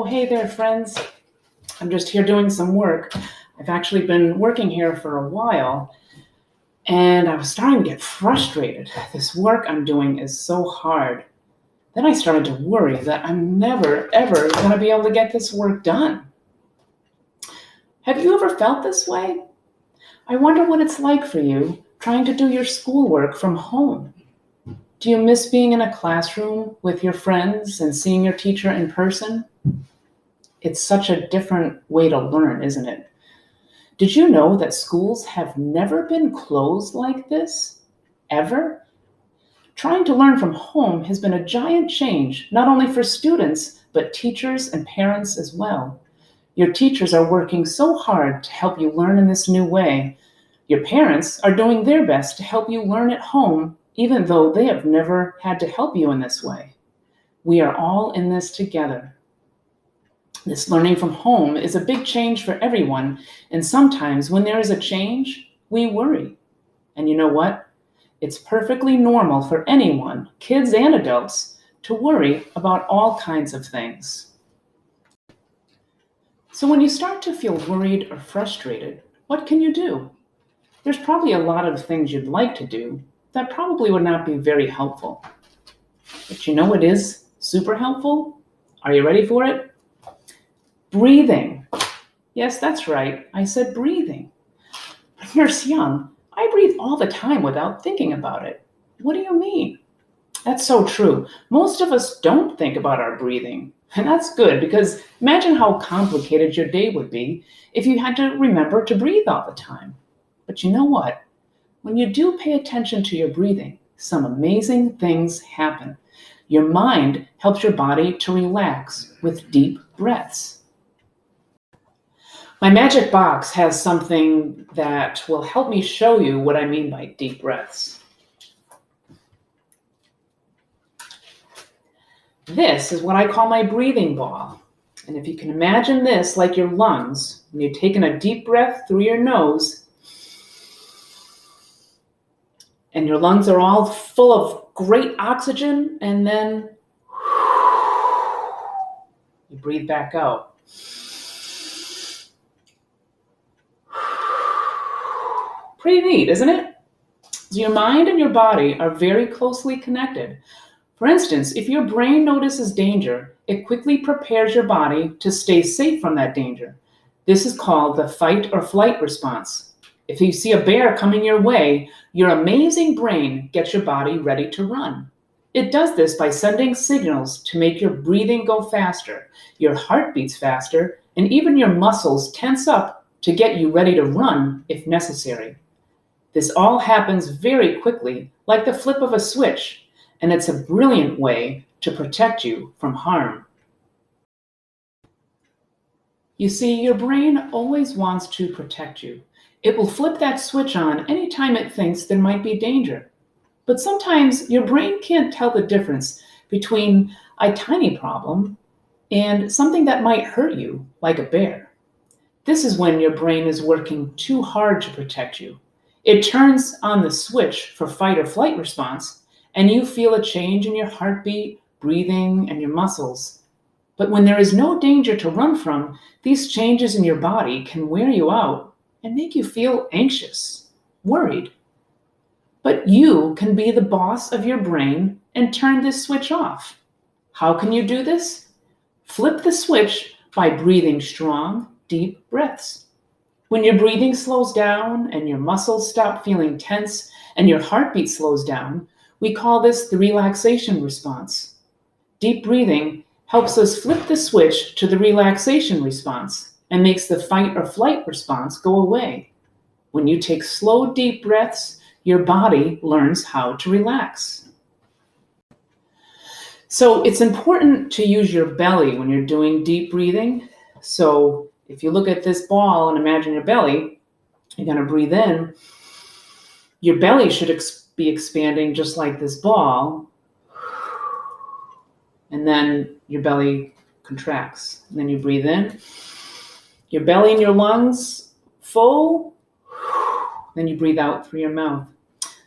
hey there, friends. I'm just here doing some work. I've actually been working here for a while, and I was starting to get frustrated. This work I'm doing is so hard. Then I started to worry that I'm never, ever going to be able to get this work done. Have you ever felt this way? I wonder what it's like for you trying to do your schoolwork from home. Do you miss being in a classroom with your friends and seeing your teacher in person? It's such a different way to learn, isn't it? Did you know that schools have never been closed like this? Ever? Trying to learn from home has been a giant change, not only for students, but teachers and parents as well. Your teachers are working so hard to help you learn in this new way. Your parents are doing their best to help you learn at home, even though they have never had to help you in this way. We are all in this together. This learning from home is a big change for everyone, and sometimes when there is a change, we worry. And you know what? It's perfectly normal for anyone, kids and adults, to worry about all kinds of things. So when you start to feel worried or frustrated, what can you do? There's probably a lot of things you'd like to do that probably would not be very helpful. But you know what is super helpful? Are you ready for it? Breathing. Yes, that's right. I said breathing. Nurse Young, I breathe all the time without thinking about it. What do you mean? That's so true. Most of us don't think about our breathing. And that's good because imagine how complicated your day would be if you had to remember to breathe all the time. But you know what? When you do pay attention to your breathing, some amazing things happen. Your mind helps your body to relax with deep breaths. My magic box has something that will help me show you what I mean by deep breaths. This is what I call my breathing ball. And if you can imagine this like your lungs, when you're taking a deep breath through your nose, and your lungs are all full of great oxygen, and then you breathe back out. Pretty neat, isn't it? So your mind and your body are very closely connected. For instance, if your brain notices danger, it quickly prepares your body to stay safe from that danger. This is called the fight or flight response. If you see a bear coming your way, your amazing brain gets your body ready to run. It does this by sending signals to make your breathing go faster, your heart beats faster, and even your muscles tense up to get you ready to run if necessary. This all happens very quickly, like the flip of a switch, and it's a brilliant way to protect you from harm. You see, your brain always wants to protect you. It will flip that switch on anytime it thinks there might be danger. But sometimes your brain can't tell the difference between a tiny problem and something that might hurt you, like a bear. This is when your brain is working too hard to protect you. It turns on the switch for fight or flight response, and you feel a change in your heartbeat, breathing, and your muscles. But when there is no danger to run from, these changes in your body can wear you out and make you feel anxious, worried. But you can be the boss of your brain and turn this switch off. How can you do this? Flip the switch by breathing strong, deep breaths. When your breathing slows down and your muscles stop feeling tense and your heartbeat slows down, we call this the relaxation response. Deep breathing helps us flip the switch to the relaxation response and makes the fight or flight response go away. When you take slow, deep breaths, your body learns how to relax. So it's important to use your belly when you're doing deep breathing. So if you look at this ball and imagine your belly, you're going to breathe in. Your belly should be expanding just like this ball. And then your belly contracts. And then you breathe in. Your belly and your lungs full. Then you breathe out through your mouth.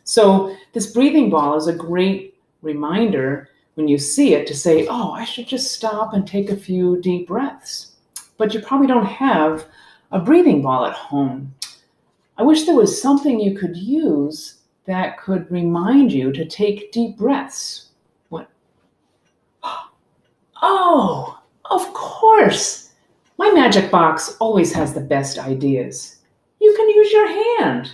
So this breathing ball is a great reminder when you see it to say, oh, I should just stop and take a few deep breaths. But you probably don't have a breathing ball at home. I wish there was something you could use that could remind you to take deep breaths. What? Oh, of course. My magic box always has the best ideas. You can use your hand.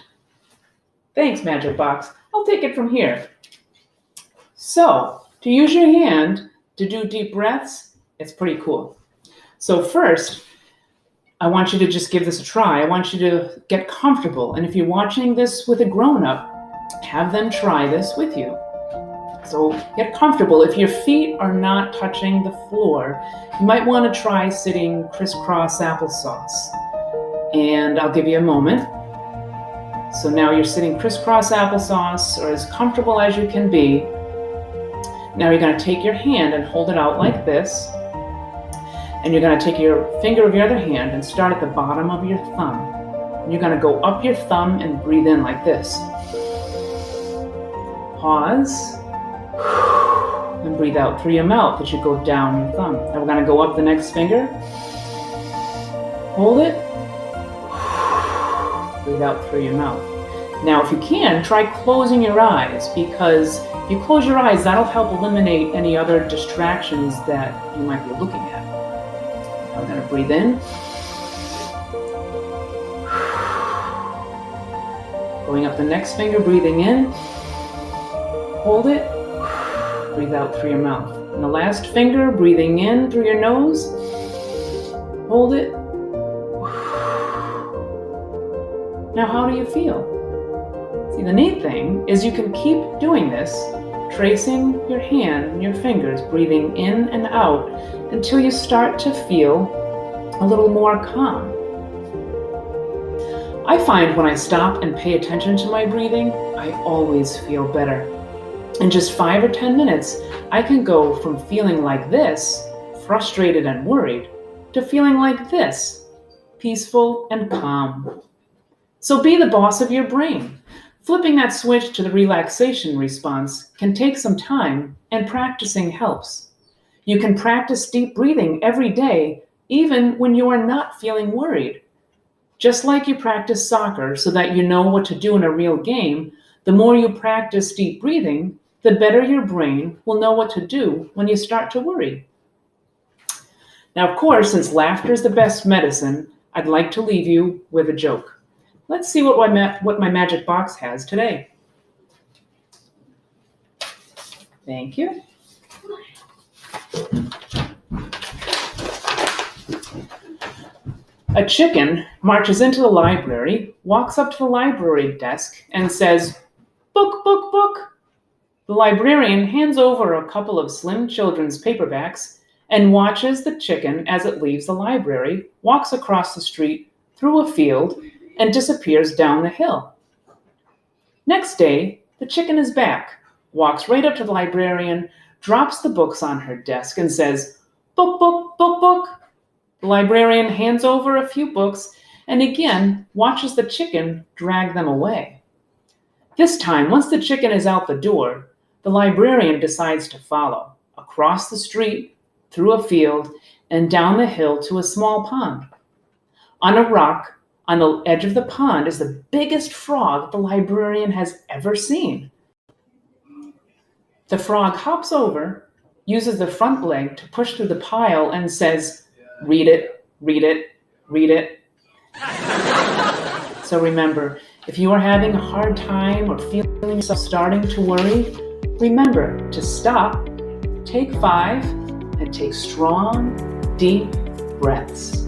Thanks, magic box. I'll take it from here. So, to use your hand to do deep breaths, it's pretty cool. So first, I want you to just give this a try. I want you to get comfortable. And if you're watching this with a grown-up, have them try this with you. So get comfortable. If your feet are not touching the floor, you might want to try sitting crisscross applesauce. And I'll give you a moment. So now you're sitting crisscross applesauce, or as comfortable as you can be. Now you're going to take your hand and hold it out like this. And you're going to take your finger of your other hand and start at the bottom of your thumb. And you're going to go up your thumb and breathe in like this. Pause. And breathe out through your mouth as you go down your thumb. Now we're going to go up the next finger. Hold it. Breathe out through your mouth. Now, if you can, try closing your eyes, because if you close your eyes, that'll help eliminate any other distractions that you might be looking at. Now we're going to breathe in. Going up the next finger, breathing in. Hold it. Breathe out through your mouth. And the last finger, breathing in through your nose. Hold it. Now, how do you feel? See, the neat thing is you can keep doing this, tracing your hand and your fingers, breathing in and out until you start to feel a little more calm. I find when I stop and pay attention to my breathing, I always feel better. In just 5 or 10 minutes, I can go from feeling like this, frustrated and worried, to feeling like this, peaceful and calm. So be the boss of your brain. Flipping that switch to the relaxation response can take some time, and practicing helps. You can practice deep breathing every day, even when you are not feeling worried. Just like you practice soccer so that you know what to do in a real game, the more you practice deep breathing, the better your brain will know what to do when you start to worry. Now, of course, since laughter is the best medicine, I'd like to leave you with a joke. Let's see what my magic box has today. Thank you. A chicken marches into the library, walks up to the library desk, and says, "Book, book, book." The librarian hands over a couple of slim children's paperbacks and watches the chicken as it leaves the library, walks across the street, through a field, and disappears down the hill. Next day, the chicken is back, walks right up to the librarian, drops the books on her desk, and says, "Book, book, book, book." The librarian hands over a few books and again watches the chicken drag them away. This time, once the chicken is out the door, the librarian decides to follow, across the street, through a field, and down the hill to a small pond. On a rock, on the edge of the pond is the biggest frog the librarian has ever seen. The frog hops over, uses the front leg to push through the pile, and says, "Read it, read it, read it." So remember, if you are having a hard time or feeling yourself starting to worry, remember to stop, take 5, and take strong, deep breaths.